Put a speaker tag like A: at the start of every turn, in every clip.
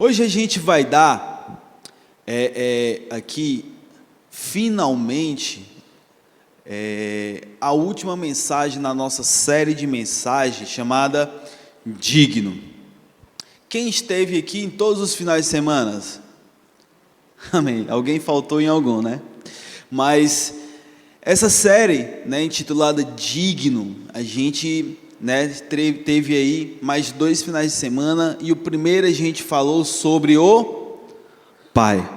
A: Hoje a gente vai dar aqui, finalmente, a última mensagem na nossa série de mensagens chamada Digno. Quem esteve aqui em todos os finais de semana? Amém. Alguém faltou em algum, né? Mas essa série, intitulada Digno, a gente teve aí mais 2 finais de semana, e o primeiro a gente falou sobre o Pai.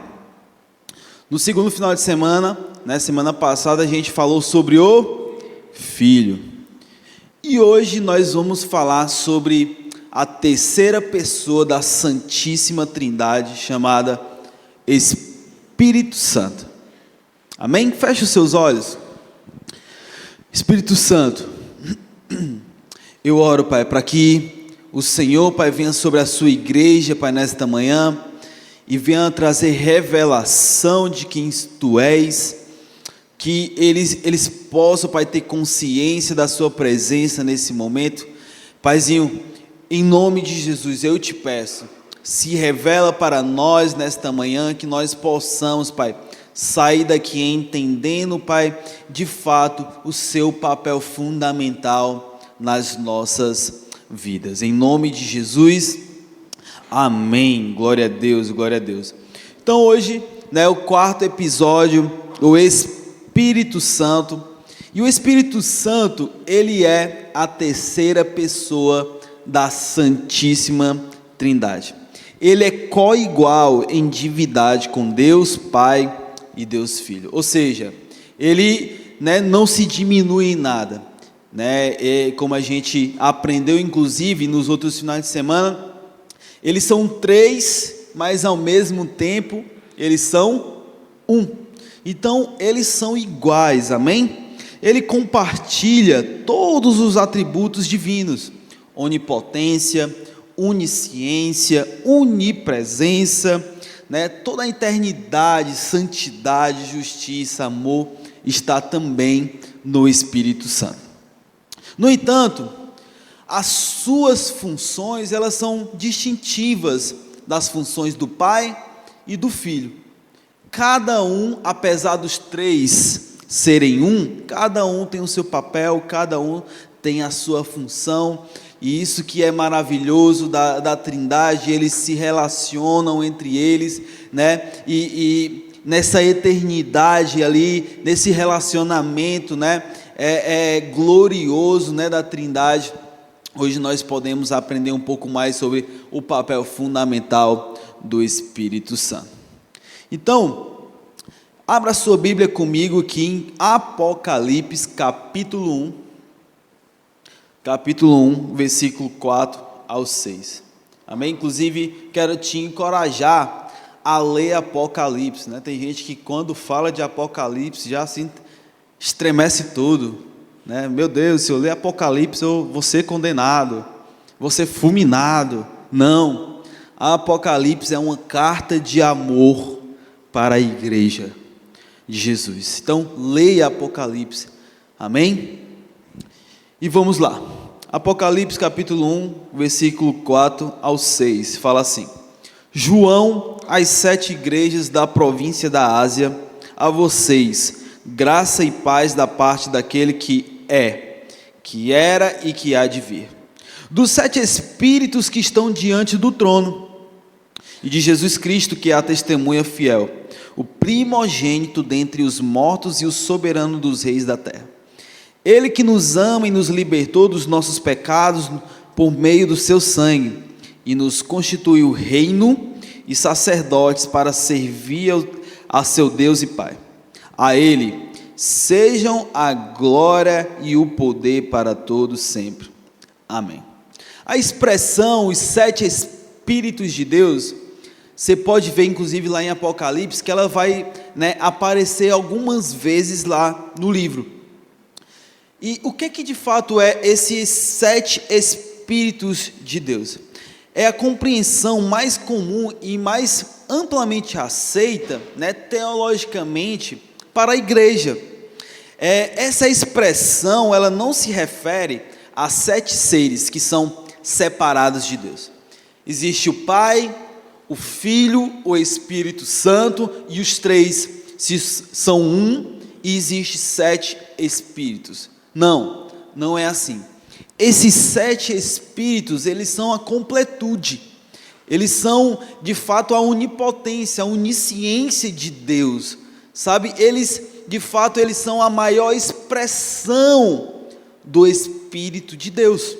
A: No segundo final de semana, semana passada, a gente falou sobre o Filho. E hoje nós vamos falar sobre a terceira pessoa da Santíssima Trindade, chamada Espírito Santo. Amém? Feche os seus olhos. Espírito Santo, eu oro, Pai, para que o Senhor, Pai, venha sobre a sua igreja, Pai, nesta manhã, e venha trazer revelação de quem Tu és, que eles possam, Pai, ter consciência da sua presença nesse momento. Paizinho, em nome de Jesus, eu te peço, se revela para nós nesta manhã, que nós possamos, Pai, sair daqui entendendo, Pai, de fato, o seu papel fundamental nas nossas vidas. Em nome de Jesus, amém. Glória a Deus, glória a Deus. Então hoje, o quarto episódio, o Espírito Santo. E o Espírito Santo, ele é a terceira pessoa da Santíssima Trindade. Ele é co-igual em divindade com Deus Pai e Deus Filho. Ou seja, ele não se diminui em nada. Como a gente aprendeu, inclusive, nos outros finais de semana, eles são 3, mas ao mesmo tempo, eles são 1. Então, eles são iguais, amém? Ele compartilha todos os atributos divinos: onipotência, onisciência, onipresença, toda a eternidade, santidade, justiça, amor, está também no Espírito Santo. No entanto, as suas funções, elas são distintivas das funções do Pai e do Filho. Cada um, apesar dos 3 serem um, cada um tem o seu papel, cada um tem a sua função, e isso que é maravilhoso da Trindade, eles se relacionam entre eles, e nessa eternidade ali, nesse relacionamento, glorioso, da Trindade. Hoje nós podemos aprender um pouco mais sobre o papel fundamental do Espírito Santo. Então, abra sua Bíblia comigo aqui em Apocalipse, capítulo 1, versículo 4 ao 6. Amém? Inclusive, quero te encorajar a ler Apocalipse, Tem gente que quando fala de Apocalipse já assim estremece tudo, Meu Deus, se eu ler Apocalipse eu vou ser condenado, vou ser fulminado. Não, a Apocalipse é uma carta de amor para a igreja de Jesus. Então, leia Apocalipse, amém? E vamos lá, Apocalipse capítulo 1, versículo 4 ao 6, fala assim: João, às 7 igrejas da província da Ásia, a vocês, graça e paz da parte daquele que é, que era e que há de vir, dos 7 Espíritos que estão diante do trono, e de Jesus Cristo, que é a testemunha fiel, o primogênito dentre os mortos e o soberano dos reis da terra. Ele que nos ama e nos libertou dos nossos pecados por meio do seu sangue, e nos constituiu reino e sacerdotes para servir a seu Deus e Pai. A Ele sejam a glória e o poder para todos sempre. Amém. A expressão os 7 Espíritos de Deus, você pode ver inclusive lá em Apocalipse, que ela vai aparecer algumas vezes lá no livro. E o que de fato é esses 7 Espíritos de Deus? É a compreensão mais comum e mais amplamente aceita, teologicamente, para a igreja. Essa expressão, ela não se refere a 7 seres que são separados de Deus. Existe o Pai, o Filho, o Espírito Santo, e os três são um, e existe 7 Espíritos. Não, não é assim. Esses 7 Espíritos, eles são a completude, eles são de fato a onipotência, a onisciência de Deus, sabe? Eles, de fato, eles são a maior expressão do Espírito de Deus,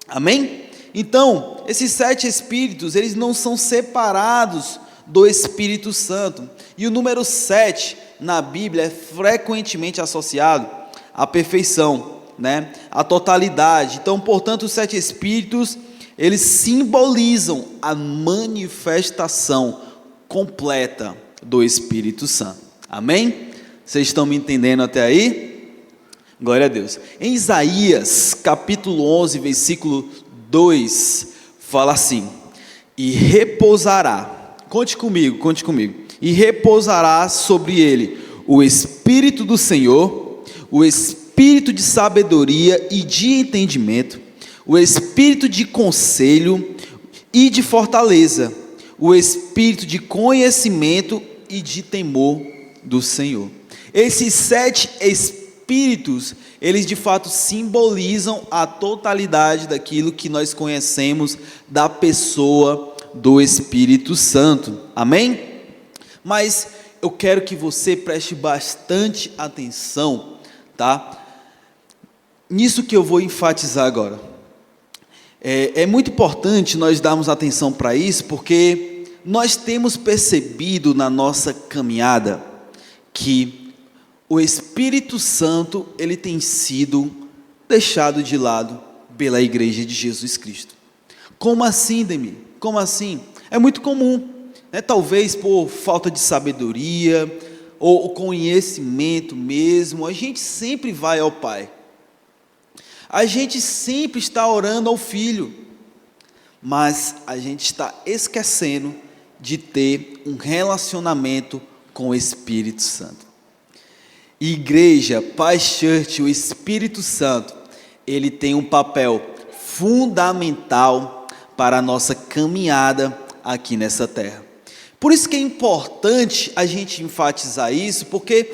A: amém? Então, esses 7 Espíritos, eles não são separados do Espírito Santo, e o número 7 na Bíblia é frequentemente associado à perfeição, né? À totalidade. Então, portanto, os 7 Espíritos, eles simbolizam a manifestação completa do Espírito Santo, amém? Vocês estão me entendendo até aí? Glória a Deus. Em Isaías, capítulo 11, versículo 2, fala assim: e repousará, conte comigo, e repousará sobre ele o Espírito do Senhor, o Espírito de sabedoria e de entendimento, o Espírito de conselho e de fortaleza, o Espírito de conhecimento e de temor do Senhor. Esses 7 Espíritos, eles de fato simbolizam a totalidade daquilo que nós conhecemos da pessoa do Espírito Santo, amém? Mas eu quero que você preste bastante atenção, tá? Nisso que eu vou enfatizar agora. É muito importante nós darmos atenção para isso, porque nós temos percebido na nossa caminhada que o Espírito Santo, ele tem sido deixado de lado pela Igreja de Jesus Cristo. Como assim, Demir? Como assim? É muito comum, né? Talvez por falta de sabedoria, ou conhecimento mesmo, a gente sempre vai ao Pai. A gente sempre está orando ao Filho, mas a gente está esquecendo de ter um relacionamento com o Espírito Santo. Igreja, Paz Church, o Espírito Santo, ele tem um papel fundamental para a nossa caminhada aqui nessa terra. Por isso que é importante a gente enfatizar isso, porque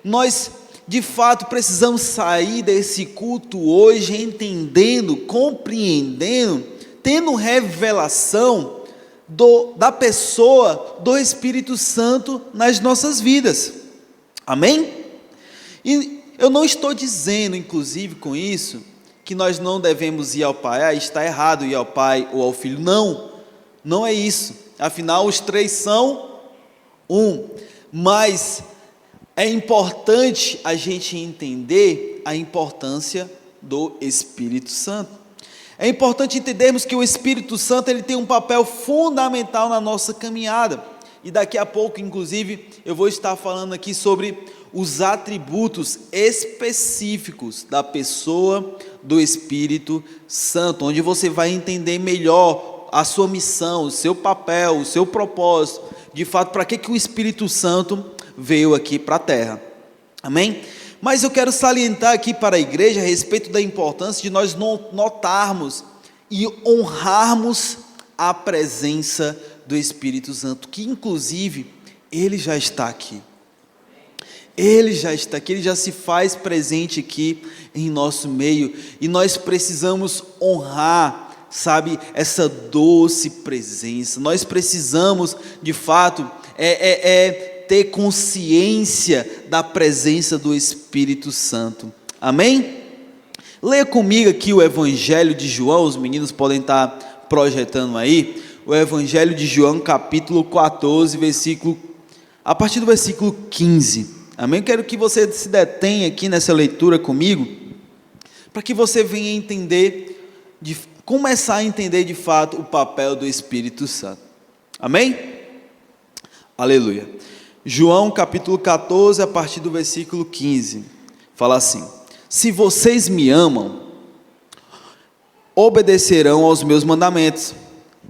A: nós de fato precisamos sair desse culto hoje entendendo, compreendendo, tendo revelação da pessoa do Espírito Santo nas nossas vidas, amém? E eu não estou dizendo, inclusive, com isso, que nós não devemos ir ao Pai, está errado ir ao Pai ou ao Filho, não é isso, afinal os três são um, mas é importante a gente entender a importância do Espírito Santo. É importante entendermos que o Espírito Santo ele tem um papel fundamental na nossa caminhada. E daqui a pouco, inclusive, eu vou estar falando aqui sobre os atributos específicos da pessoa do Espírito Santo, onde você vai entender melhor a sua missão, o seu papel, o seu propósito, de fato, para que o Espírito Santo veio aqui para a terra, amém? Mas eu quero salientar aqui para a igreja a respeito da importância de nós notarmos e honrarmos a presença do Espírito Santo, que inclusive, ele já está aqui, ele já se faz presente aqui em nosso meio, e nós precisamos honrar, sabe, essa doce presença, nós precisamos, de fato, ter consciência da presença do Espírito Santo, amém? Leia comigo aqui o Evangelho de João, os meninos podem estar projetando aí, o Evangelho de João, capítulo 14, a partir do versículo 15, amém? Eu quero que você se detenha aqui nessa leitura comigo, para que você venha entender, começar a entender de fato o papel do Espírito Santo, amém? Aleluia. João capítulo 14, a partir do versículo 15, fala assim: se vocês me amam, obedecerão aos meus mandamentos,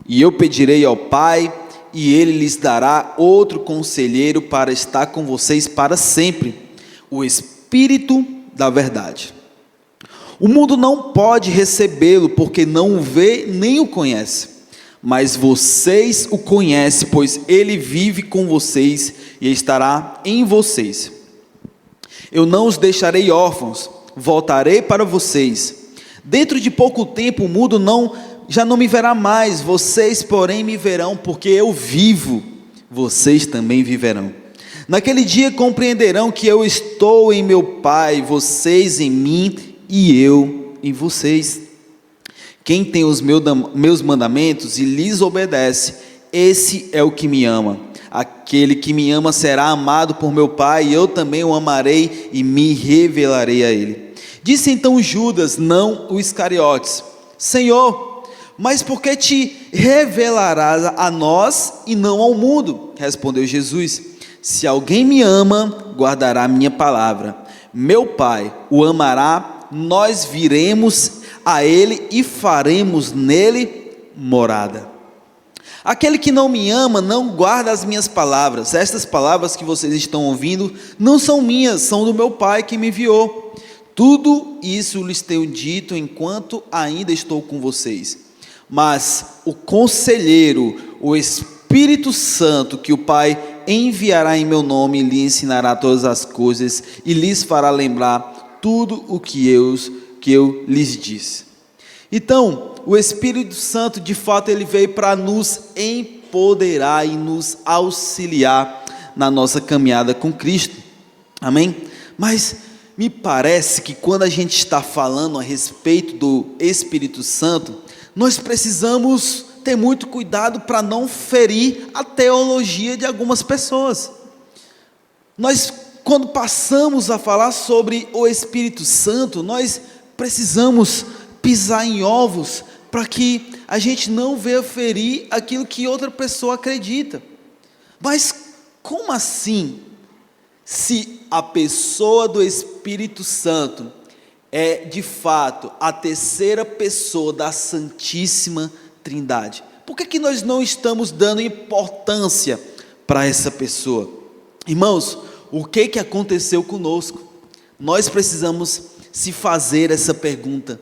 A: e eu pedirei ao Pai, e Ele lhes dará outro conselheiro para estar com vocês para sempre, o Espírito da verdade. O mundo não pode recebê-lo, porque não o vê nem o conhece, mas vocês o conhecem, pois ele vive com vocês e estará em vocês. Eu não os deixarei órfãos, voltarei para vocês. Dentro de pouco tempo o mundo já não me verá mais, vocês porém me verão, porque eu vivo, vocês também viverão. Naquele dia compreenderão que eu estou em meu Pai, vocês em mim e eu em vocês. Quem tem os meus mandamentos e lhes obedece, esse é o que me ama. Aquele que me ama será amado por meu Pai, e eu também o amarei e me revelarei a ele. Disse então Judas, não o Iscariotes: Senhor, mas por que te revelarás a nós e não ao mundo? Respondeu Jesus: se alguém me ama, guardará a minha palavra. Meu Pai o amará, nós viremos a ele e faremos nele morada. Aquele que não me ama não guarda as minhas palavras. Estas palavras que vocês estão ouvindo não são minhas, são do meu Pai que me enviou. Tudo isso lhes tenho dito enquanto ainda estou com vocês. Mas o Conselheiro, o Espírito Santo, que o Pai enviará em meu nome, lhe ensinará todas as coisas e lhes fará lembrar tudo o que eu lhes disse. Então, o Espírito Santo, de fato, ele veio para nos empoderar e nos auxiliar na nossa caminhada com Cristo. Amém? Mas me parece que quando a gente está falando a respeito do Espírito Santo, nós precisamos ter muito cuidado para não ferir a teologia de algumas pessoas. Nós, quando passamos a falar sobre o Espírito Santo, nós precisamos pisar em ovos para que a gente não venha ferir aquilo que outra pessoa acredita. Mas como assim? Se a pessoa do Espírito Santo é de fato a terceira pessoa da Santíssima Trindade, por que nós não estamos dando importância para essa pessoa? Irmãos, o que aconteceu conosco? Nós precisamos se fazer essa pergunta.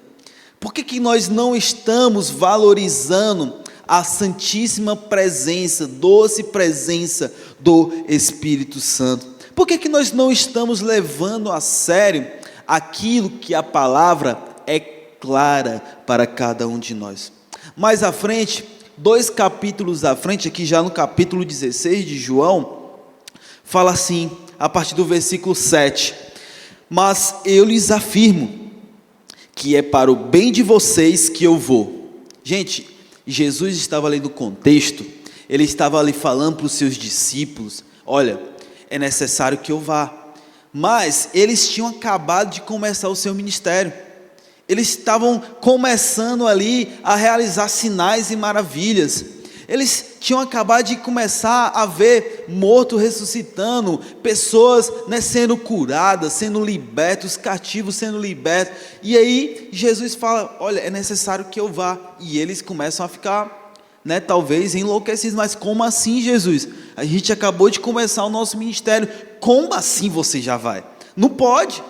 A: Por que nós não estamos valorizando a santíssima presença, doce presença do Espírito Santo? Por que nós não estamos levando a sério aquilo que a palavra é clara para cada um de nós? Mais à frente, 2 capítulos à frente, aqui já no capítulo 16 de João, fala assim, a partir do versículo 7: mas eu lhes afirmo que é para o bem de vocês que eu vou. Gente, Jesus estava ali no contexto, ele estava ali falando para os seus discípulos: olha, é necessário que eu vá. Mas eles tinham acabado de começar o seu ministério, eles estavam começando ali a realizar sinais e maravilhas, eles tinham acabado de começar a ver morto ressuscitando, pessoas, sendo curadas, sendo libertos, cativos sendo libertos. E aí Jesus fala: olha, é necessário que eu vá. E eles começam a ficar, talvez enlouquecidos. Mas como assim, Jesus? A gente acabou de começar o nosso ministério, como assim você já vai? Não pode,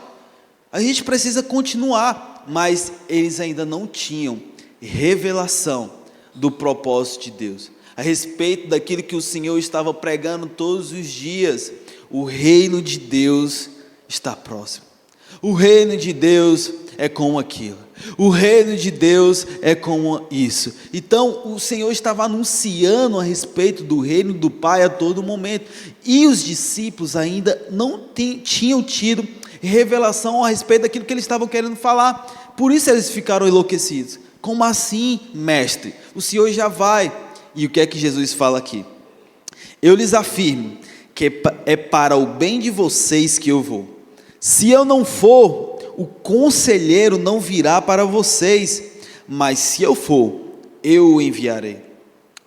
A: a gente precisa continuar. Mas eles ainda não tinham revelação do propósito de Deus, a respeito daquilo que o Senhor estava pregando todos os dias. O reino de Deus está próximo, o reino de Deus é como aquilo, o reino de Deus é como isso. Então o Senhor estava anunciando a respeito do reino do Pai a todo momento, e os discípulos ainda não tinham tido revelação a respeito daquilo que eles estavam querendo falar. Por isso eles ficaram enlouquecidos. Como assim, mestre? O Senhor já vai. E o que é que Jesus fala aqui? Eu lhes afirmo que é para o bem de vocês que eu vou. Se eu não for, o Conselheiro não virá para vocês, mas se eu for, eu o enviarei.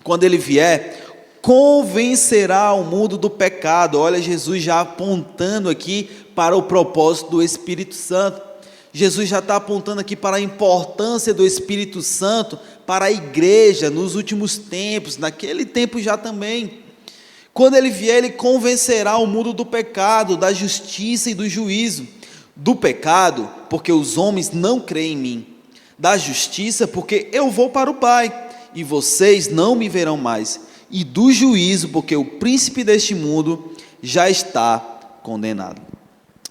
A: Quando ele vier, convencerá o mundo do pecado. Olha, Jesus já apontando aqui para o propósito do Espírito Santo. Jesus já está apontando aqui para a importância do Espírito Santo para a igreja nos últimos tempos, naquele tempo já também. Quando ele vier, ele convencerá o mundo do pecado, da justiça e do juízo. Do pecado, porque os homens não creem em mim. Da justiça, porque eu vou para o Pai e vocês não me verão mais, e do juízo, porque o príncipe deste mundo já está condenado.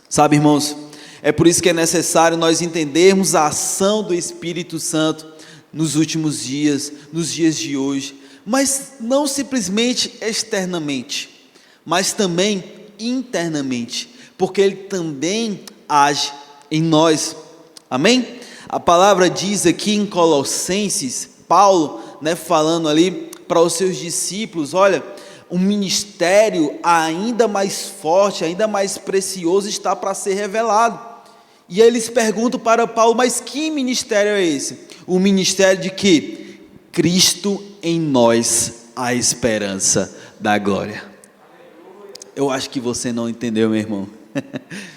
A: Sabe, irmãos, é por isso que é necessário nós entendermos a ação do Espírito Santo nos últimos dias, nos dias de hoje, mas não simplesmente externamente, mas também internamente, porque Ele também age em nós, amém? A palavra diz aqui em Colossenses, Paulo, falando ali para os seus discípulos, olha, um ministério ainda mais forte, ainda mais precioso está para ser revelado. E aí eles perguntam para Paulo, mas que ministério é esse? O ministério de que? Cristo em nós, a esperança da glória. Eu acho que você não entendeu, meu irmão.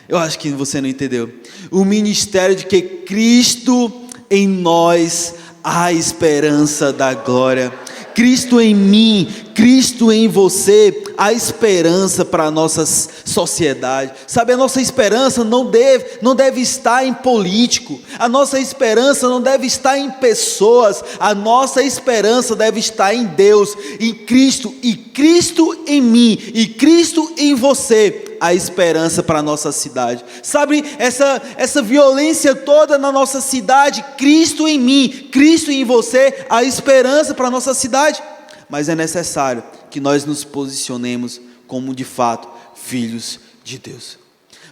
A: Eu acho que você não entendeu. O ministério de que Cristo em nós, a esperança da glória. Cristo em mim, Cristo em você, a esperança para a nossa sociedade. Sabe, a nossa esperança não deve estar em político, a nossa esperança não deve estar em pessoas, a nossa esperança deve estar em Deus, em Cristo, e Cristo em mim, e Cristo em você, a esperança para a nossa cidade. Sabe, essa violência toda na nossa cidade, Cristo em mim, Cristo em você, a esperança para a nossa cidade. Mas é necessário que nós nos posicionemos como de fato filhos de Deus.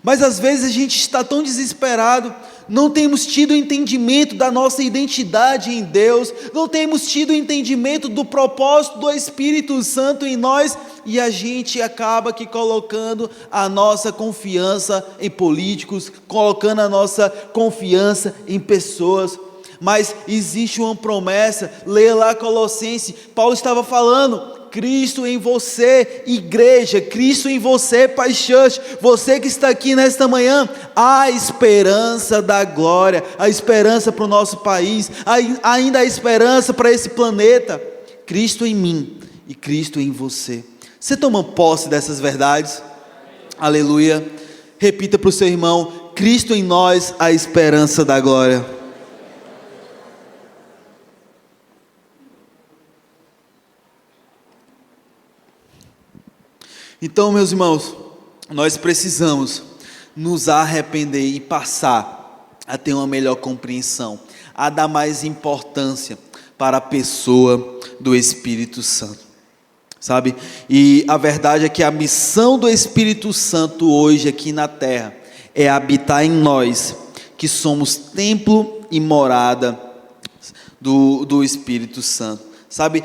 A: Mas às vezes a gente está tão desesperado, não temos tido entendimento da nossa identidade em Deus, não temos tido entendimento do propósito do Espírito Santo em nós, e a gente acaba aqui colocando a nossa confiança em políticos, colocando a nossa confiança em pessoas. Mas existe uma promessa, leia lá Colossenses, Paulo estava falando, Cristo em você, igreja, Cristo em você, Pai Church, você que está aqui nesta manhã, a esperança da glória, a esperança para o nosso país, ainda a esperança para esse planeta, Cristo em mim e Cristo em você. Você toma posse dessas verdades? Aleluia. Repita para o seu irmão, Cristo em nós, a esperança da glória. Então, meus irmãos, nós precisamos nos arrepender e passar a ter uma melhor compreensão, a dar mais importância para a pessoa do Espírito Santo, sabe? E a verdade é que a missão do Espírito Santo hoje aqui na terra é habitar em nós, que somos templo e morada do Espírito Santo. Sabe,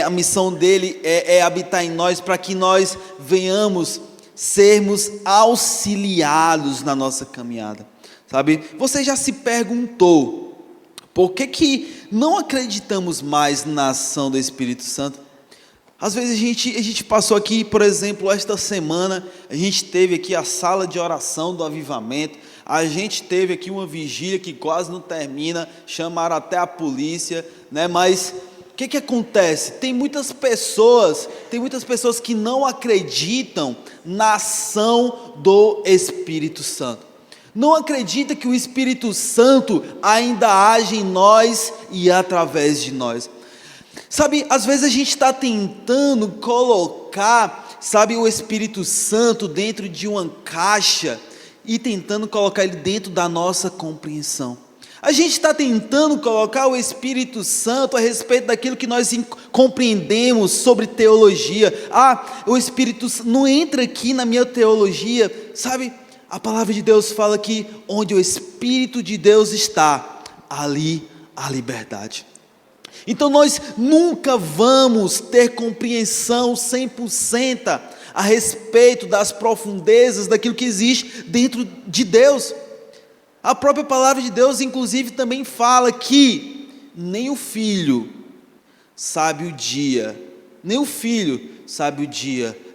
A: a missão dele é habitar em nós, para que nós venhamos sermos auxiliados na nossa caminhada. Sabe, você já se perguntou, por que não acreditamos mais na ação do Espírito Santo? Às vezes a gente passou aqui, por exemplo, esta semana, a gente teve aqui a sala de oração do avivamento, a gente teve aqui uma vigília que quase não termina, chamaram até a polícia, mas o que acontece? Tem muitas pessoas que não acreditam na ação do Espírito Santo. Não acredita que o Espírito Santo ainda age em nós e através de nós. Sabe, às vezes a gente está tentando colocar, o Espírito Santo dentro de uma caixa e tentando colocar ele dentro da nossa compreensão. A gente está tentando colocar o Espírito Santo a respeito daquilo que nós compreendemos sobre teologia. O Espírito Santo não entra aqui na minha teologia. Sabe, a palavra de Deus fala que onde o Espírito de Deus está, ali há liberdade. Então nós nunca vamos ter compreensão 100% a respeito das profundezas daquilo que existe dentro de Deus. A própria palavra de Deus, inclusive, também fala que nem o filho sabe o dia,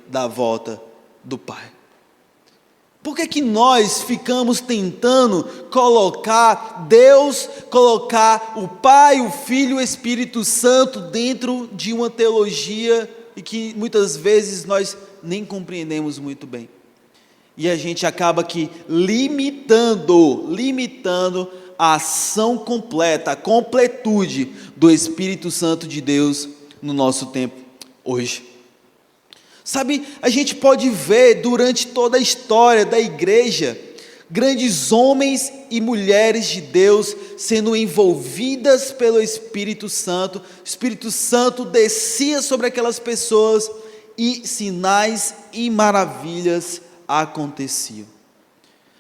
A: da volta do Pai. Por que nós ficamos tentando colocar o Pai, o Filho e o Espírito Santo dentro de uma teologia e que muitas vezes nós nem compreendemos muito bem? E a gente acaba aqui limitando a ação completa, a completude do Espírito Santo de Deus no nosso tempo hoje. Sabe, a gente pode ver durante toda a história da igreja, grandes homens e mulheres de Deus sendo envolvidas pelo Espírito Santo. O Espírito Santo descia sobre aquelas pessoas e sinais e maravilhas aconteciam.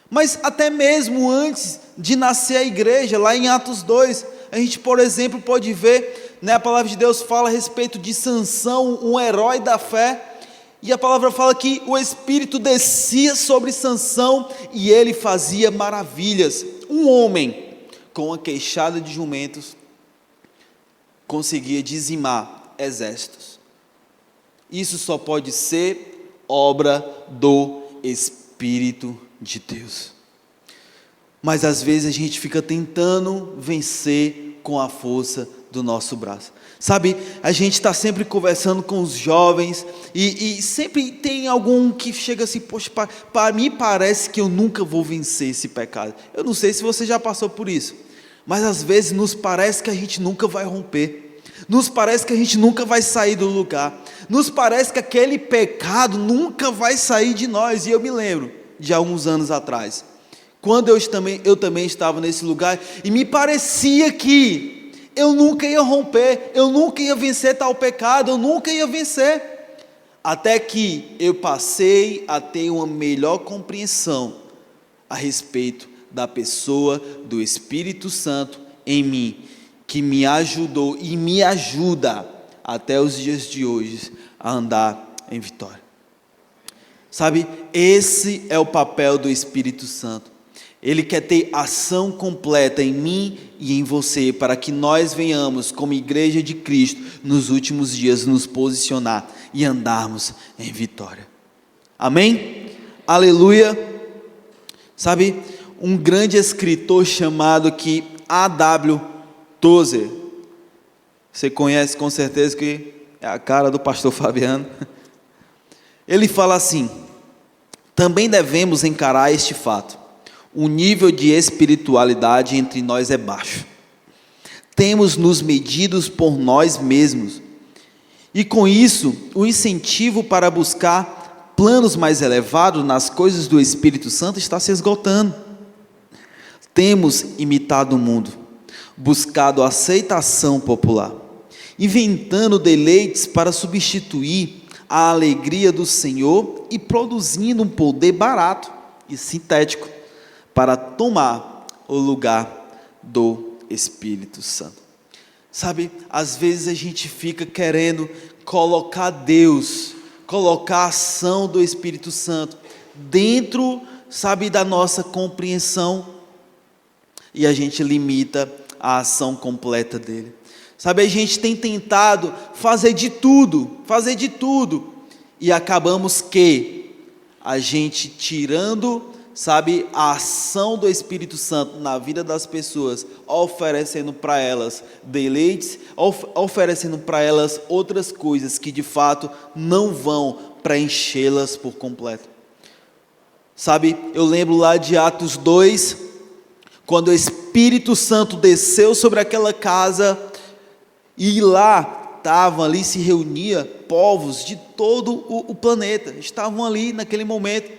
A: Mas até mesmo antes de nascer a igreja, lá em Atos 2, a gente, por exemplo, pode ver, a palavra de Deus fala a respeito de Sansão, um herói da fé, e a palavra fala que o Espírito descia sobre Sansão e ele fazia maravilhas. Um homem com uma queixada de jumentos conseguia dizimar exércitos. Isso só pode ser obra do Espírito de Deus. Mas às vezes a gente fica tentando vencer com a força do nosso braço. Sabe, a gente está sempre conversando com os jovens e sempre tem algum que chega assim, poxa, para mim parece que eu nunca vou vencer esse pecado. Eu não sei se você já passou por isso, mas às vezes nos parece que a gente nunca vai romper, nos parece que a gente nunca vai sair do lugar, nos parece que aquele pecado nunca vai sair de nós. E eu me lembro de alguns anos atrás, quando eu também estava nesse lugar e me parecia que eu nunca ia romper, eu nunca ia vencer tal pecado, eu nunca ia vencer, até que eu passei a ter uma melhor compreensão a respeito da pessoa do Espírito Santo em mim, que me ajudou e me ajuda até os dias de hoje a andar em vitória. Sabe, esse é o papel do Espírito Santo. Ele quer ter ação completa em mim e em você, para que nós venhamos, como igreja de Cristo, nos últimos dias nos posicionar e andarmos em vitória. Amém? Aleluia! Sabe, um grande escritor chamado aqui A.W. Tozer, você conhece com certeza, que é a cara do pastor Fabiano. Ele fala assim: também devemos encarar este fato. O nível de espiritualidade entre nós é baixo. Temos nos medidos por nós mesmos. E com isso, o incentivo para buscar planos mais elevados nas coisas do Espírito Santo está se esgotando. Temos imitado o mundo, buscado a aceitação popular, inventando deleites para substituir a alegria do Senhor e produzindo um poder barato e sintético para tomar o lugar do Espírito Santo. Sabe, às vezes a gente fica querendo colocar Deus, colocar a ação do Espírito Santo dentro, sabe, da nossa compreensão, e a gente limita a ação completa dele. Sabe, a gente tem tentado fazer de tudo, e acabamos que a gente tirando, sabe, a ação do Espírito Santo na vida das pessoas, oferecendo para elas deleites, oferecendo para elas outras coisas que de fato não vão preenchê-las por completo. Sabe, eu lembro lá de Atos 2, quando o Espírito Santo desceu sobre aquela casa, e lá estavam ali, se reunia povos de todo o planeta, estavam ali naquele momento,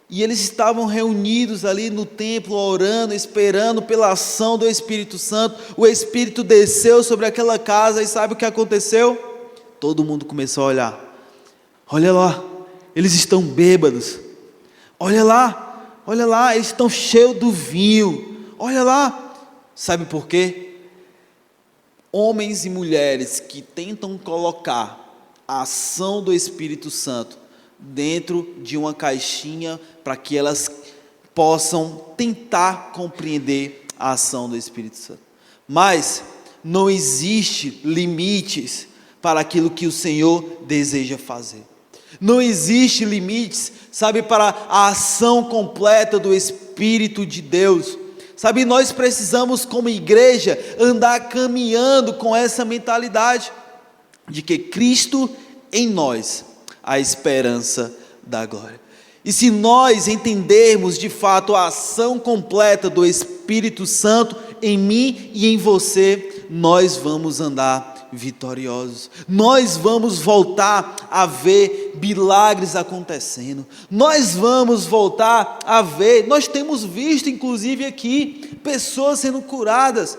A: e eles estavam reunidos ali no templo, orando, esperando pela ação do Espírito Santo. O Espírito desceu sobre aquela casa, e sabe o que aconteceu? Todo mundo começou a olhar. Olha lá, eles estão bêbados. Olha lá, eles estão cheios do vinho. Olha lá. Sabe por quê? Homens e mulheres que tentam colocar a ação do Espírito Santo dentro de uma caixinha para que elas possam tentar compreender a ação do Espírito Santo. Mas não existe limites para aquilo que o Senhor deseja fazer. Não existe limites, sabe, para a ação completa do Espírito de Deus. Sabe, nós precisamos como igreja andar caminhando com essa mentalidade de que Cristo em nós, a esperança da glória. E se nós entendermos de fato a ação completa do Espírito Santo em mim e em você, nós vamos andar vitoriosos. Nós vamos voltar a ver milagres acontecendo. Nós vamos voltar a ver, nós temos visto inclusive aqui, pessoas sendo curadas,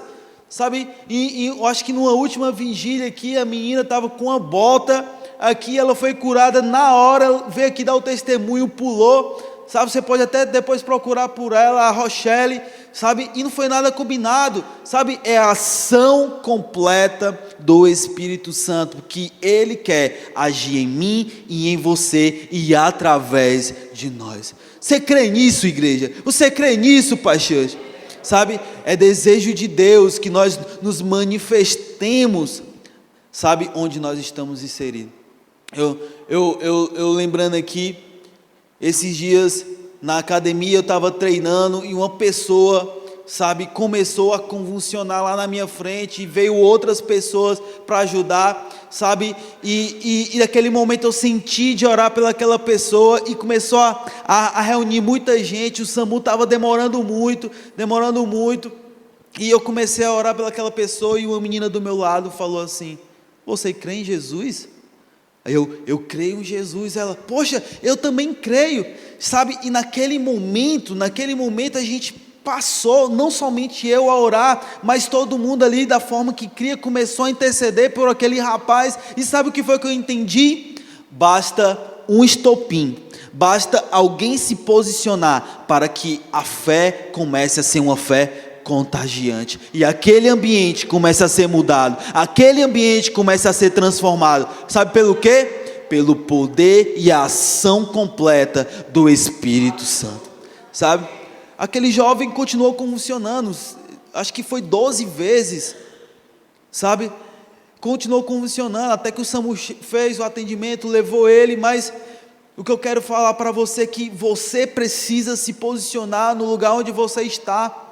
A: sabe? E eu acho que numa última vigília aqui, a menina estava com uma bota aqui, ela foi curada na hora, veio aqui dar o testemunho, pulou, sabe? Você pode até depois procurar por ela, a Rochelle, sabe? E não foi nada combinado, sabe? É a ação completa do Espírito Santo, que Ele quer agir em mim e em você e através de nós. Você crê nisso, igreja? Você crê nisso, Paixão? Sabe? É desejo de Deus que nós nos manifestemos, sabe? Onde nós estamos inseridos. Eu lembrando aqui, esses dias na academia eu estava treinando e uma pessoa, sabe, começou a convulsionar lá na minha frente e veio outras pessoas para ajudar, sabe, e naquele momento eu senti de orar pelaquela pessoa e começou a reunir muita gente, o SAMU estava demorando muito, e eu comecei a orar pelaquela pessoa e uma menina do meu lado falou assim: você crê em Jesus? Eu creio em Jesus. Ela, poxa, eu também creio, sabe? E naquele momento a gente passou, não somente eu a orar, mas todo mundo ali da forma que cria, começou a interceder por aquele rapaz. E sabe o que foi que eu entendi? Basta um estopim, basta alguém se posicionar para que a fé comece a ser uma fé contagiante, e aquele ambiente começa a ser mudado, aquele ambiente começa a ser transformado, sabe pelo quê? Pelo poder e a ação completa do Espírito Santo, sabe? Aquele jovem continuou convulsionando, acho que foi 12 vezes, sabe? Continuou convulsionando, até que o SAMU fez o atendimento, levou ele, mas o que eu quero falar para você é que você precisa se posicionar no lugar onde você está,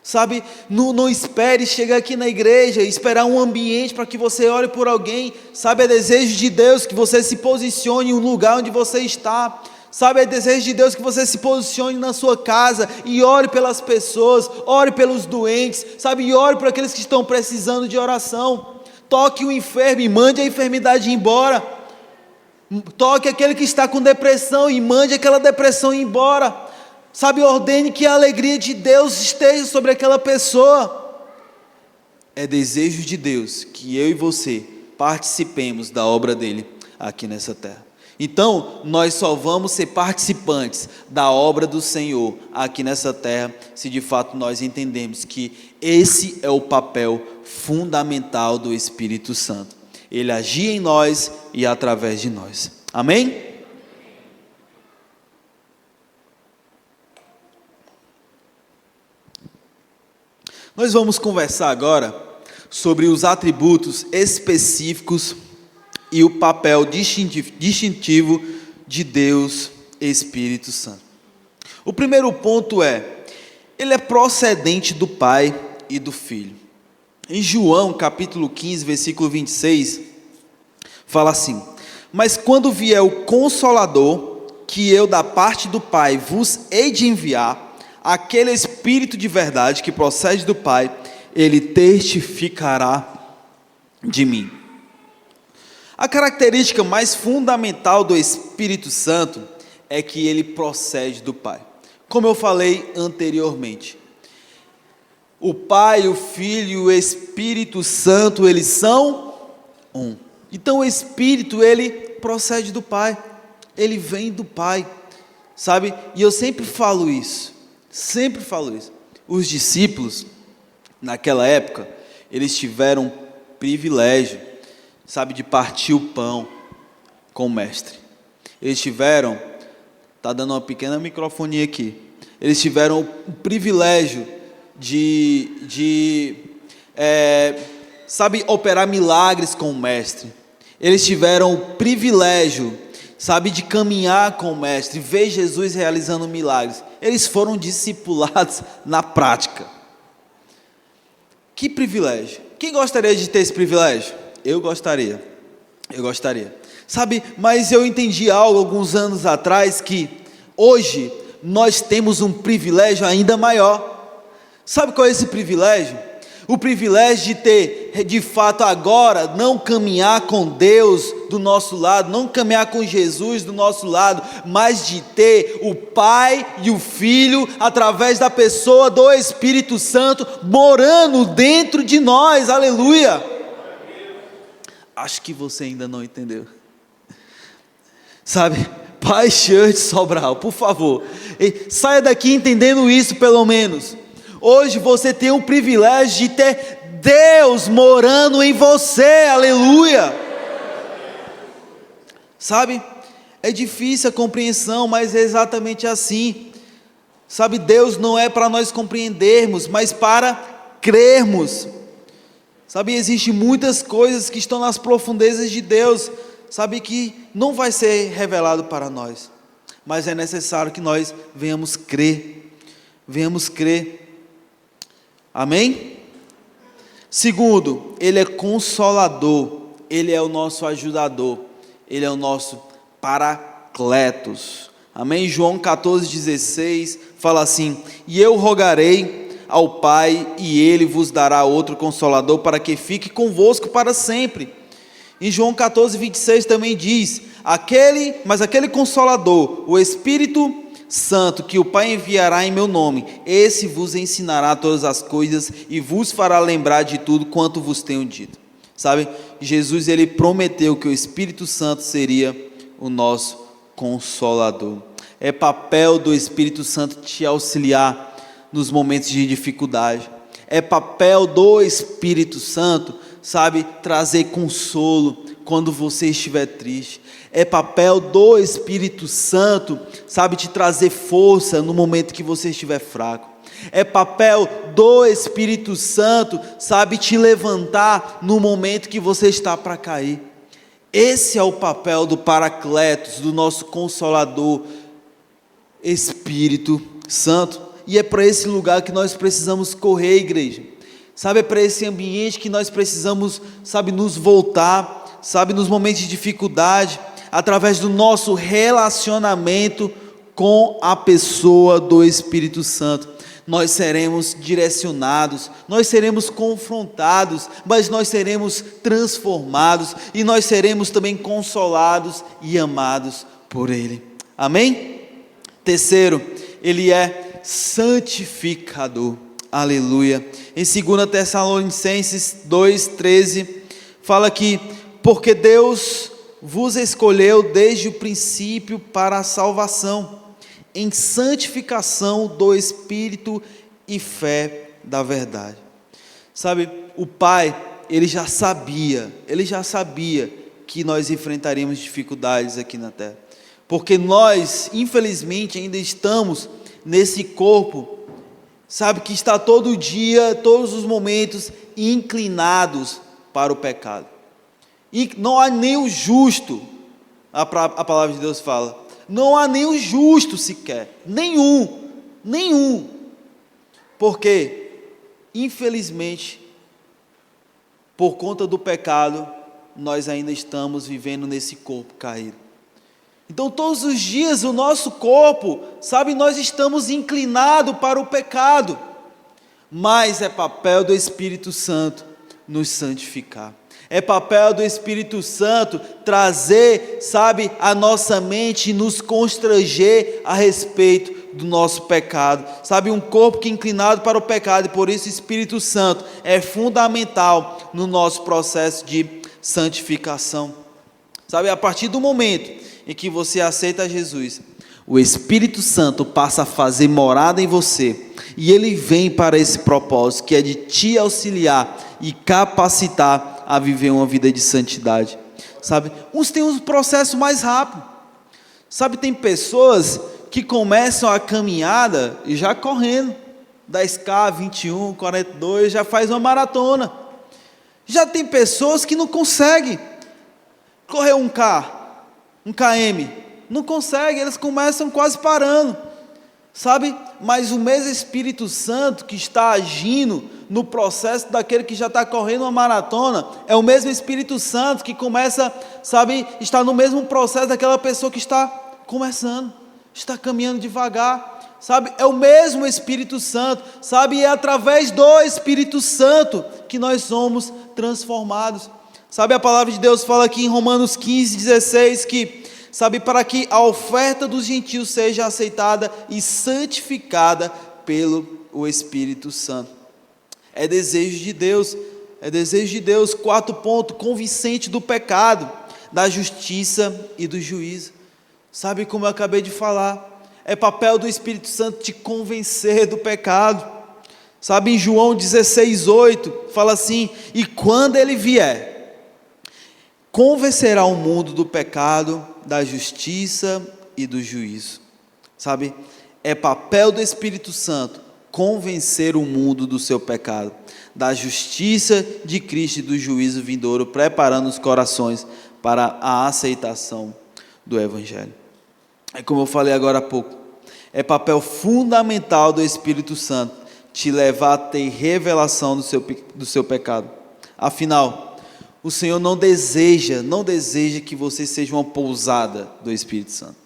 A: sabe? Não espere chegar aqui na igreja, esperar um ambiente para que você ore por alguém, sabe? É desejo de Deus que você se posicione no lugar onde você está, sabe? É desejo de Deus que você se posicione na sua casa e ore pelas pessoas, ore pelos doentes, sabe? E ore por aqueles que estão precisando de oração. Toque o enfermo e mande a enfermidade embora. Toque aquele que está com depressão e mande aquela depressão embora. Sabe, ordene que a alegria de Deus esteja sobre aquela pessoa. É desejo de Deus que eu e você participemos da obra dele aqui nessa terra. Então, nós só vamos ser participantes da obra do Senhor aqui nessa terra, se de fato nós entendemos que esse é o papel fundamental do Espírito Santo. Ele agir em nós e através de nós. Amém? Nós vamos conversar agora sobre os atributos específicos e o papel distintivo de Deus Espírito Santo. O primeiro ponto é, ele é procedente do Pai e do Filho. Em João capítulo 15, versículo 26, fala assim: mas quando vier o Consolador, que eu da parte do Pai vos hei de enviar, aquele Espírito de verdade que procede do Pai, ele testificará de mim. A característica mais fundamental do Espírito Santo é que ele procede do Pai. Como eu falei anteriormente, o Pai, o Filho e o Espírito Santo, eles são um. Então o Espírito, ele procede do Pai, ele vem do Pai, sabe? E eu sempre falo isso. Os discípulos, naquela época, eles tiveram o privilégio, sabe, de partir o pão com o mestre. Eles tiveram, está dando uma pequena microfonia aqui, eles tiveram o privilégio de operar milagres com o mestre. Eles tiveram o privilégio, sabe, de caminhar com o mestre, ver Jesus realizando milagres. Eles foram discipulados na prática. Que privilégio! Quem gostaria de ter esse privilégio? Eu gostaria. Sabe, mas eu entendi algo alguns anos atrás, que Hoje, nós temos um privilégio ainda maior. Sabe qual é esse privilégio? O privilégio de ter, de fato agora, não caminhar com Deus do nosso lado, não caminhar com Jesus do nosso lado, mas de ter o Pai e o Filho, através da pessoa do Espírito Santo, morando dentro de nós, aleluia. Acho que você ainda não entendeu. Sabe, Pai Church Sobral, por favor, saia daqui entendendo isso pelo menos. Hoje você tem o privilégio de ter Deus morando em você, aleluia. Sabe, é difícil a compreensão, mas é exatamente assim. Sabe, Deus não é para nós compreendermos, mas para crermos. Sabe, existem muitas coisas que estão nas profundezas de Deus, sabe, que não vai ser revelado para nós, mas é necessário que nós venhamos crer. Amém? Segundo, Ele é consolador, Ele é o nosso ajudador, Ele é o nosso paracletos. Amém? João 14,16 fala assim: e eu rogarei ao Pai, e Ele vos dará outro consolador, para que fique convosco para sempre. Em João 14,26 também diz: mas aquele consolador, o Espírito Santo, que o Pai enviará em meu nome, esse vos ensinará todas as coisas e vos fará lembrar de tudo quanto vos tenho dito. Sabe, Jesus, ele prometeu que o Espírito Santo seria o nosso consolador. É papel do Espírito Santo te auxiliar nos momentos de dificuldade. É papel do Espírito Santo, sabe, trazer consolo quando você estiver triste. É papel do Espírito Santo, sabe, te trazer força no momento que você estiver fraco. É papel do Espírito Santo, sabe, te levantar no momento que você está para cair. Esse é o papel do Paracletos, do nosso Consolador, Espírito Santo. E é para esse lugar que nós precisamos correr, igreja. Sabe, é para esse ambiente que nós precisamos, sabe, nos voltar, sabe, nos momentos de dificuldade, através do nosso relacionamento com a pessoa do Espírito Santo. Nós seremos direcionados, nós seremos confrontados, mas nós seremos transformados e nós seremos também consolados e amados por Ele. Amém? Terceiro, Ele é santificador. Aleluia. Em 2 Tessalonicenses 2,13 fala que porque Deus vos escolheu desde o princípio para a salvação, em santificação do Espírito e fé da verdade. Sabe, o Pai, Ele já sabia que nós enfrentaríamos dificuldades aqui na terra, porque nós, infelizmente, ainda estamos nesse corpo, sabe, que está todo dia, todos os momentos, inclinados para o pecado. E não há nem o justo, a palavra de Deus fala, não há nem o justo sequer, nenhum, porque, infelizmente, por conta do pecado, nós ainda estamos vivendo nesse corpo caído. Então todos os dias o nosso corpo, sabe, nós estamos inclinados para o pecado, mas é papel do Espírito Santo nos santificar. É papel do Espírito Santo trazer, sabe, a nossa mente e nos constranger a respeito do nosso pecado. Sabe, um corpo que é inclinado para o pecado, e por isso o Espírito Santo é fundamental no nosso processo de santificação. Sabe, a partir do momento em que você aceita Jesus, o Espírito Santo passa a fazer morada em você, e ele vem para esse propósito, que é de te auxiliar e capacitar a viver uma vida de santidade. Sabe, uns têm um processo mais rápido. Sabe, tem pessoas que começam a caminhada e já correndo, 10K, 21, 42, já faz uma maratona. Já tem pessoas que não conseguem correr 1K, 1km, não conseguem, eles começam quase parando, sabe, mas o mesmo Espírito Santo que está agindo no processo daquele que já está correndo uma maratona, é o mesmo Espírito Santo que começa, sabe, está no mesmo processo daquela pessoa que está começando. está caminhando devagar, sabe? É o mesmo Espírito Santo, sabe? E é através do Espírito Santo que nós somos transformados. Sabe, a palavra de Deus fala aqui em Romanos 15:16 que, sabe, para que a oferta dos gentios seja aceitada e santificada pelo Espírito Santo. É desejo de Deus, é desejo de Deus. 4 ponto, convincente do pecado, da justiça e do juízo. Sabe, como eu acabei de falar, é papel do Espírito Santo te convencer do pecado. Sabe, em João 16:8 fala assim: e quando ele vier, convencerá o mundo do pecado, da justiça e do juízo. Sabe, é papel do Espírito Santo convencer o mundo do seu pecado, da justiça de Cristo e do juízo vindouro, preparando os corações para a aceitação do Evangelho. É como eu falei agora há pouco, é papel fundamental do Espírito Santo te levar a ter revelação do seu pecado. Afinal, o Senhor não deseja que você seja uma pousada do Espírito Santo.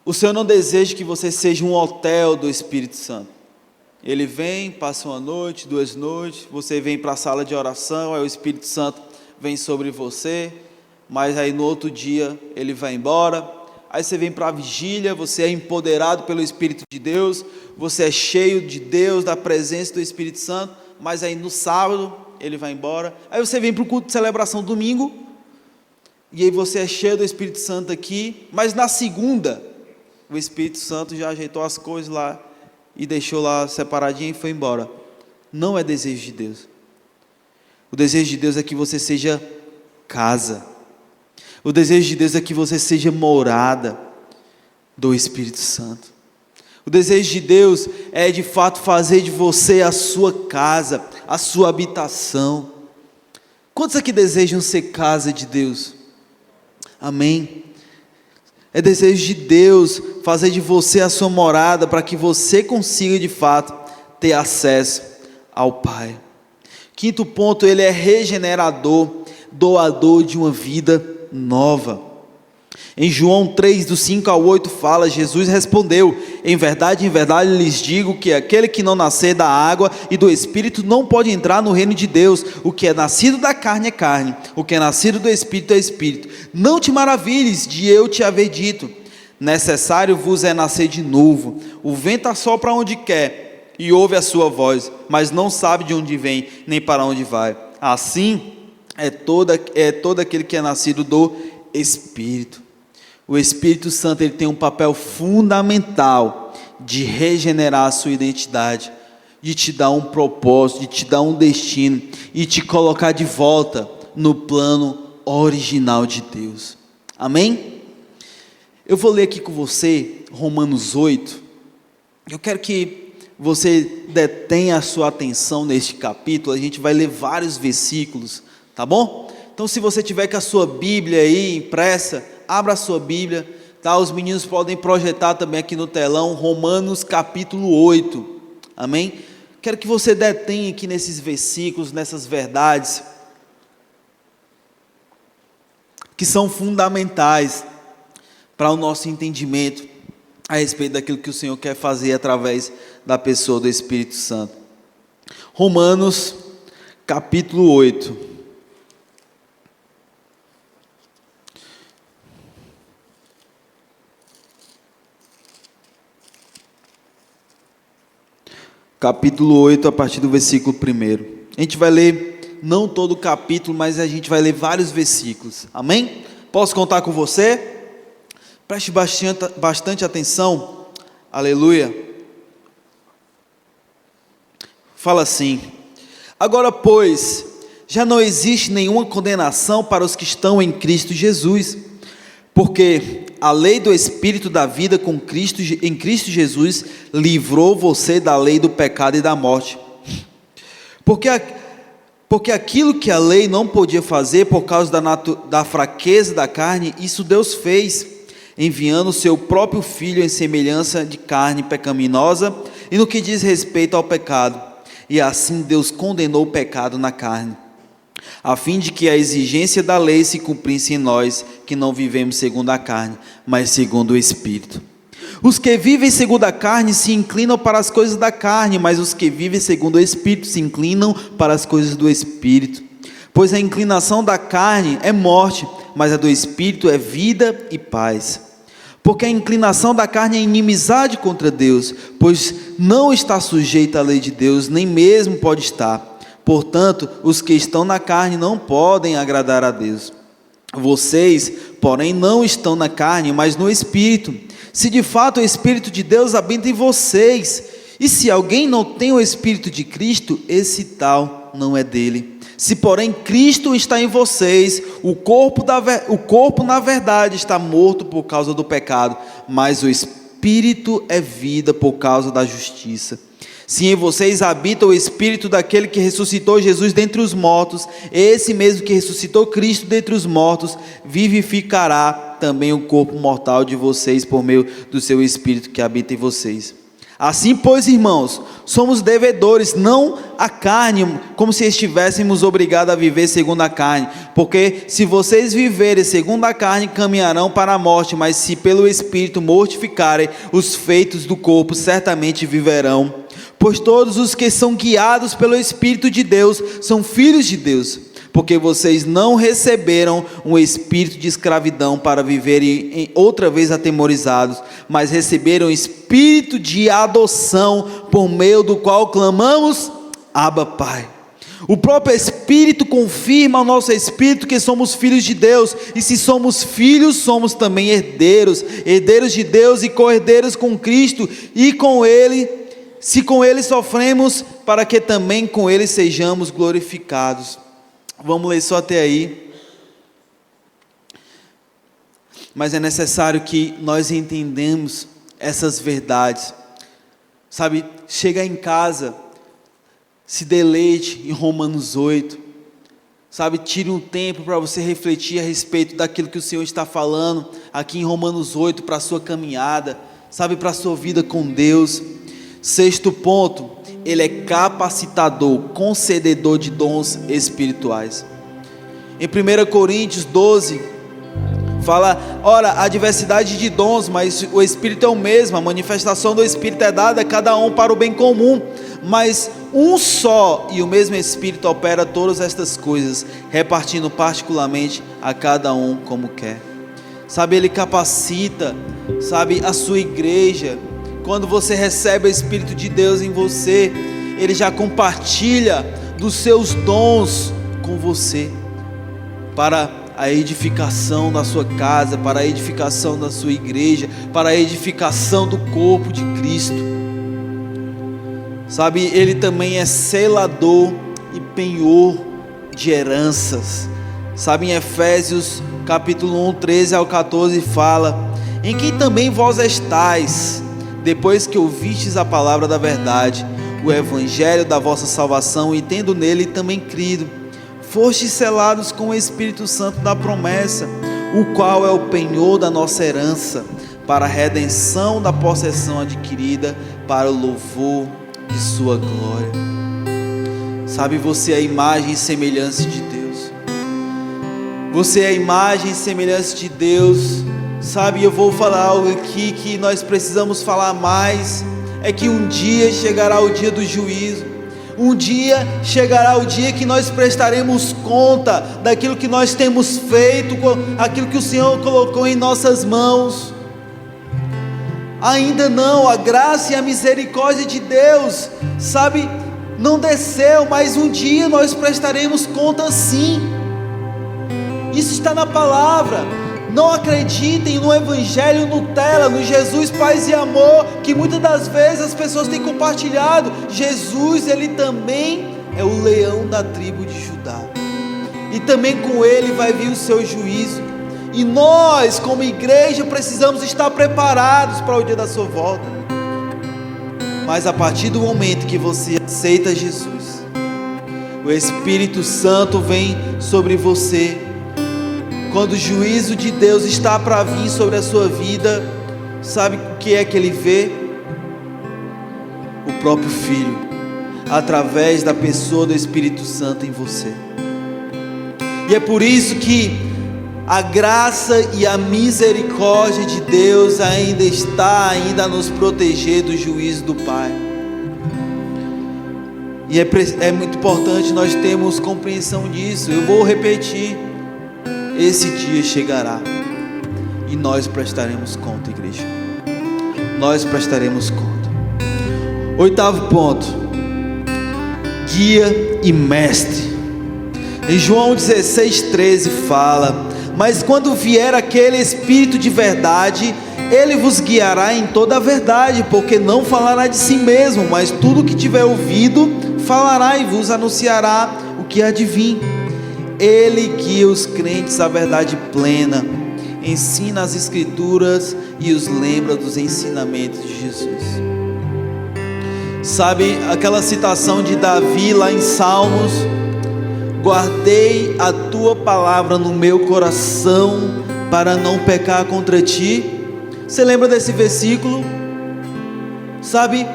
A: O Senhor não deseja que você seja um hotel do Espírito Santo. Ele vem, passa uma noite, 2 noites, você vem para a sala de oração, aí o Espírito Santo vem sobre você, mas aí no outro dia ele vai embora. Aí você vem para a vigília, você é empoderado pelo Espírito de Deus, você é cheio de Deus, da presença do Espírito Santo, mas aí no sábado ele vai embora. Aí você vem para o culto de celebração domingo, e aí você é cheio do Espírito Santo aqui, mas na segunda, o Espírito Santo já ajeitou as coisas lá, e deixou lá separadinho e foi embora. Não é desejo de Deus. O desejo de Deus é que você seja casa. O desejo de Deus é que você seja morada do Espírito Santo. O desejo de Deus é de fato fazer de você a sua casa, a sua habitação. Quantos aqui desejam ser casa de Deus? Amém? É desejo de Deus fazer de você a sua morada, para que você consiga de fato ter acesso ao Pai. 5º ponto, ele é regenerador, doador de uma vida nova. Em João 3, do 5 ao 8 fala: Jesus respondeu: em verdade lhes digo que aquele que não nascer da água e do Espírito não pode entrar no reino de Deus. O que é nascido da carne é carne, o que é nascido do Espírito é Espírito. Não te maravilhes de eu te haver dito: necessário vos é nascer de novo. O vento assopra onde quer e ouve a sua voz, mas não sabe de onde vem nem para onde vai. Assim é todo aquele que é nascido do Espírito. O Espírito Santo, ele tem um papel fundamental de regenerar a sua identidade, de te dar um propósito, de te dar um destino e te colocar de volta no plano original de Deus. Amém? Eu vou ler aqui com você Romanos 8. Eu quero que você detenha a sua atenção neste capítulo. A gente vai ler vários versículos, tá bom? Então, se você tiver com a sua Bíblia aí impressa, abra a sua Bíblia, tá? Os meninos podem projetar também aqui no telão, Romanos capítulo 8, amém? Quero que você detenha aqui nesses versículos, nessas verdades, que são fundamentais para o nosso entendimento a respeito daquilo que o Senhor quer fazer através da pessoa do Espírito Santo. Romanos capítulo 8. Capítulo 8, a partir do versículo 1. A gente vai ler, não todo o capítulo, mas a gente vai ler vários versículos. Amém? Posso contar com você? Preste bastante atenção. Aleluia. Fala assim: agora, pois, já não existe nenhuma condenação para os que estão em Cristo Jesus, porque a lei do Espírito da vida em Cristo Jesus livrou você da lei do pecado e da morte. Porque aquilo que a lei não podia fazer por causa da fraqueza da carne, isso Deus fez, enviando o seu próprio Filho em semelhança de carne pecaminosa e no que diz respeito ao pecado. E assim Deus condenou o pecado na carne, a fim de que a exigência da lei se cumprisse em nós, que não vivemos segundo a carne, mas segundo o Espírito. Os que vivem segundo a carne se inclinam para as coisas da carne, mas os que vivem segundo o Espírito se inclinam para as coisas do Espírito. Pois a inclinação da carne é morte, mas a do Espírito é vida e paz. Porque a inclinação da carne é inimizade contra Deus, pois não está sujeita à lei de Deus, nem mesmo pode estar. Portanto, os que estão na carne não podem agradar a Deus. Vocês, porém, não estão na carne, mas no Espírito. Se de fato o Espírito de Deus habita em vocês, e se alguém não tem o Espírito de Cristo, esse tal não é dele. Se porém Cristo está em vocês, o corpo na verdade está morto por causa do pecado, mas o Espírito é vida por causa da justiça. Se em vocês habita o Espírito daquele que ressuscitou Jesus dentre os mortos, esse mesmo que ressuscitou Cristo dentre os mortos, vivificará também o corpo mortal de vocês por meio do seu Espírito que habita em vocês. Assim, pois, irmãos, somos devedores, não à carne, como se estivéssemos obrigados a viver segundo a carne, porque se vocês viverem segundo a carne, caminharão para a morte, mas se pelo Espírito mortificarem os feitos do corpo, certamente viverão. Pois todos os que são guiados pelo Espírito de Deus são filhos de Deus, porque vocês não receberam um espírito de escravidão para viverem outra vez atemorizados, mas receberam um espírito de adoção, por meio do qual clamamos, Abba, Pai. O próprio Espírito confirma ao nosso espírito que somos filhos de Deus, e se somos filhos, somos também herdeiros, herdeiros de Deus e co-herdeiros com Cristo, e com Ele, se com Ele sofremos, para que também com Ele sejamos glorificados. Vamos ler só até aí. Mas é necessário que nós entendamos essas verdades. Sabe, chega em casa, se deleite em Romanos 8. Sabe, tire um tempo para você refletir a respeito daquilo que o Senhor está falando aqui em Romanos 8 para a sua caminhada, sabe, para a sua vida com Deus. Sexto ponto, Ele é capacitador, concededor de dons espirituais. Em 1 Coríntios 12, fala, ora, há diversidade de dons, mas o Espírito é o mesmo, a manifestação do Espírito é dada a cada um para o bem comum, mas um só e o mesmo Espírito opera todas estas coisas, repartindo particularmente a cada um como quer. Sabe, Ele capacita, sabe, a sua igreja. Quando você recebe o Espírito de Deus em você, Ele já compartilha dos seus dons com você, para a edificação da sua casa, para a edificação da sua igreja, para a edificação do corpo de Cristo. Sabe, Ele também é selador e penhor de heranças. Sabe, em Efésios capítulo 1, 13 ao 14 fala, em quem também vós estáis, depois que ouvistes a palavra da verdade, o evangelho da vossa salvação, e tendo nele também crido, fostes selados com o Espírito Santo da promessa, o qual é o penhor da nossa herança, para a redenção da possessão adquirida, para o louvor de sua glória. Sabe, você é a imagem e semelhança de Deus. Você é a imagem e semelhança de Deus. Sabe, eu vou falar algo aqui que nós precisamos falar mais, é que um dia chegará o dia do juízo, um dia chegará o dia que nós prestaremos conta daquilo que nós temos feito, aquilo que o Senhor colocou em nossas mãos. Ainda não, a graça e a misericórdia de Deus, sabe, não desceu, mas um dia nós prestaremos conta sim, isso está na palavra. Não acreditem no Evangelho Nutella, no Jesus Paz e Amor, que muitas das vezes as pessoas têm compartilhado. Jesus, Ele também é o leão da tribo de Judá, e também com Ele vai vir o seu juízo, e nós como igreja precisamos estar preparados para o dia da sua volta. Mas a partir do momento que você aceita Jesus, o Espírito Santo vem sobre você. Quando o juízo de Deus está para vir sobre a sua vida, sabe o que é que Ele vê? O próprio Filho, através da pessoa do Espírito Santo em você. E é por isso que a graça e a misericórdia de Deus ainda está a nos proteger do juízo do Pai. E é muito importante nós termos compreensão disso. Eu vou repetir: esse dia chegará e nós prestaremos conta, igreja. Nós prestaremos conta. 8º ponto: guia e mestre. Em João 16:13 fala: mas quando vier aquele Espírito de verdade, ele vos guiará em toda a verdade, porque não falará de si mesmo, mas tudo o que tiver ouvido falará e vos anunciará o que há de vir. Ele guia os crentes à verdade plena, ensina as Escrituras e os lembra dos ensinamentos de Jesus. Sabe aquela citação de Davi lá em Salmos: guardei a tua palavra no meu coração para não pecar contra ti? Você lembra desse versículo? Sabe,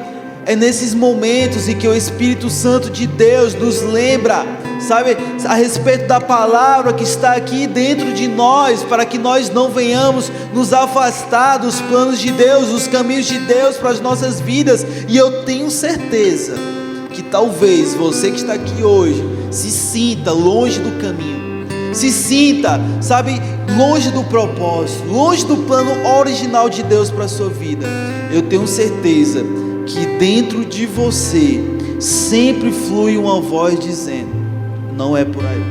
A: é nesses momentos em que o Espírito Santo de Deus nos lembra, sabe, a respeito da palavra que está aqui dentro de nós, para que nós não venhamos nos afastar dos planos de Deus, dos caminhos de Deus para as nossas vidas. E eu tenho certeza que talvez você que está aqui hoje se sinta longe do caminho, se sinta, sabe, longe do propósito, longe do plano original de Deus para a sua vida. Eu tenho certeza que dentro de você sempre flui uma voz dizendo: não é por aí,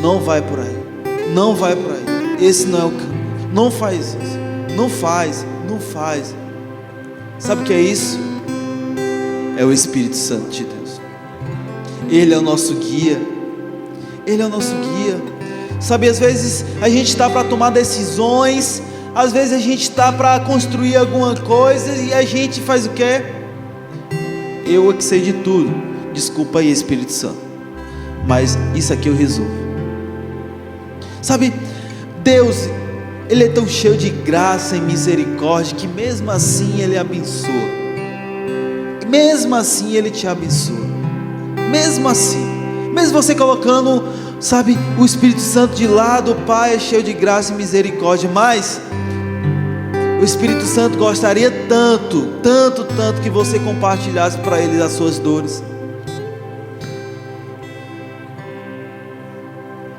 A: não vai por aí, não vai por aí, esse não é o caminho, não faz isso, não faz. Sabe o que é isso? É o Espírito Santo de Deus. Ele é o nosso guia. Ele é o nosso guia. Sabe, às vezes a gente está para tomar decisões, às vezes a gente está para construir alguma coisa e a gente faz o quê? Eu é que sei de tudo. Desculpa aí, Espírito Santo, mas isso aqui eu resolvo. Sabe, Deus, Ele é tão cheio de graça e misericórdia que mesmo assim Ele abençoa. Mesmo assim Ele te abençoa. Mesmo assim, mesmo você colocando, sabe, o Espírito Santo de lado, o Pai é cheio de graça e misericórdia, mas o Espírito Santo gostaria tanto que você compartilhasse para Ele as suas dores.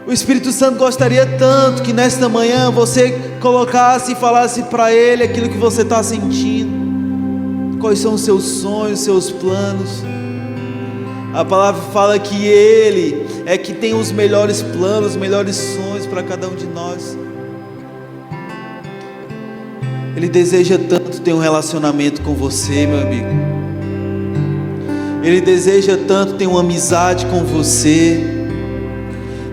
A: O Espírito Santo gostaria tanto que nesta manhã você colocasse e falasse para Ele aquilo que você está sentindo, quais são os seus sonhos, os seus planos. A palavra fala que Ele é que tem os melhores planos, os melhores sonhos para cada um de nós. Ele deseja tanto ter um relacionamento com você, meu amigo. Ele deseja tanto ter uma amizade com você.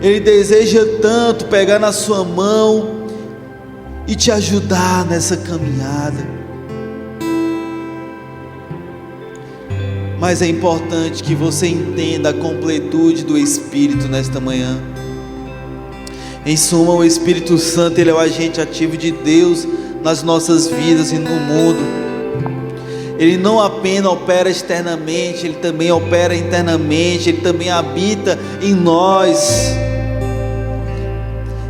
A: Ele deseja tanto pegar na sua mão e te ajudar nessa caminhada. Mas é importante que você entenda a completude do Espírito nesta manhã. Em suma, o Espírito Santo, ele é o agente ativo de Deus nas nossas vidas e no mundo. Ele não apenas opera externamente, ele também opera internamente, ele também habita em nós.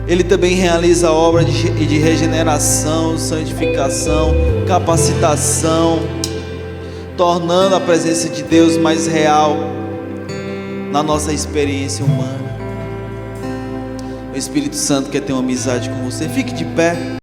A: Ele também realiza a obra de regeneração, santificação, capacitação, tornando a presença de Deus mais real na nossa experiência humana. O Espírito Santo quer ter uma amizade com você. Fique de pé.